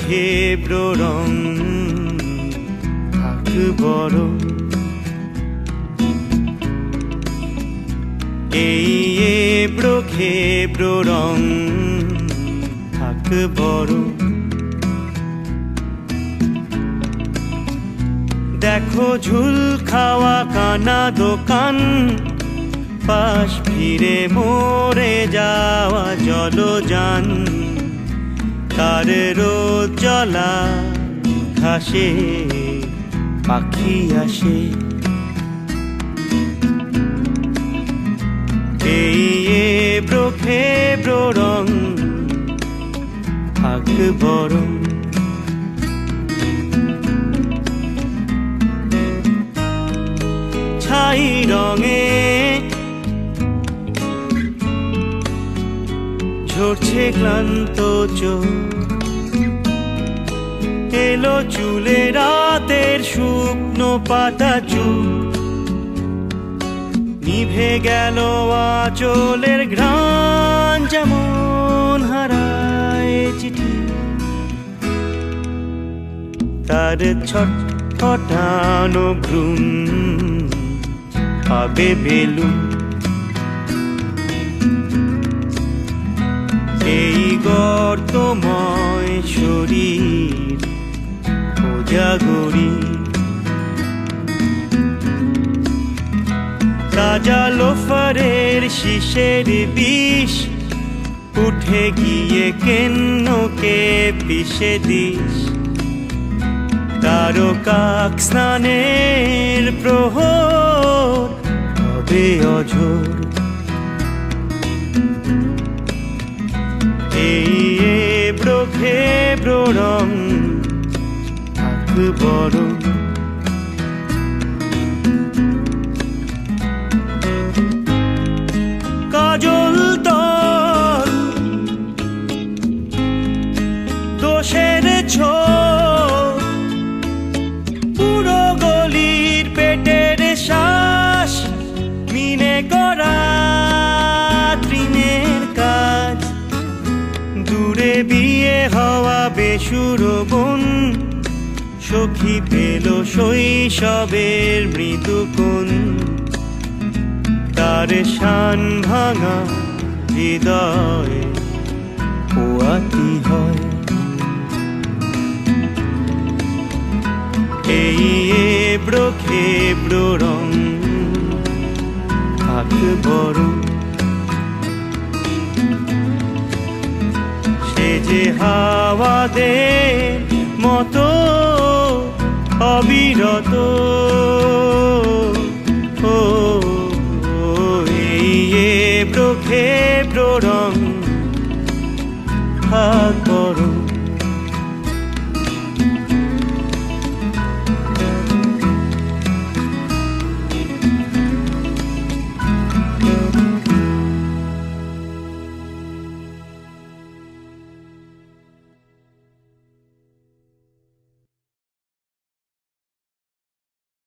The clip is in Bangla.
খেব্র রং থাক বড়, এই এবড়ো খেব্র রং থাক বড়। দেখো ঝুল খাওয়া কানা দোকান, পাশ ফিরে মরে যাওয়া জলযান, তার রোদ জলা ঘাসে পাখি আসে। এই এবড়ো খেব্র রং থাক বড়। ছাই রঙে ঝরছে ক্লান্ত চোখ, এলো চুলে রাতের শুকনো পাতা চুল, নিভে গেল আঁচলের ঘ্রাণ যেমন হারায় চিঠি। তার ছটফটানো ভ্রূণ পাবে বেলুন, এই গর্তময় শরীর কোজাগরী। তাজা লোফারের শিশের বিষ উঠে গিয়ে কেন্নকে পিষে দিস। তারকাক স্নানের প্রহর হবে অঝোর, এই এবড়ো খেব্র রং থাক বড়। কাজল তল দোষের ছোপ, পুরো গলির পেটের শ্বাস, মিনে করা তৃণের কাজ। দূরে বিয়ে হওয়া বেসুর বোন, সখী পেল শৈশবের মৃদুকোণ, তার শান ভাঙা হৃদয় পোয়াতি হয়। এই এবড়ো খেব্র রং থাক বড়। সে যে হাওয়াদের মতো অবিরত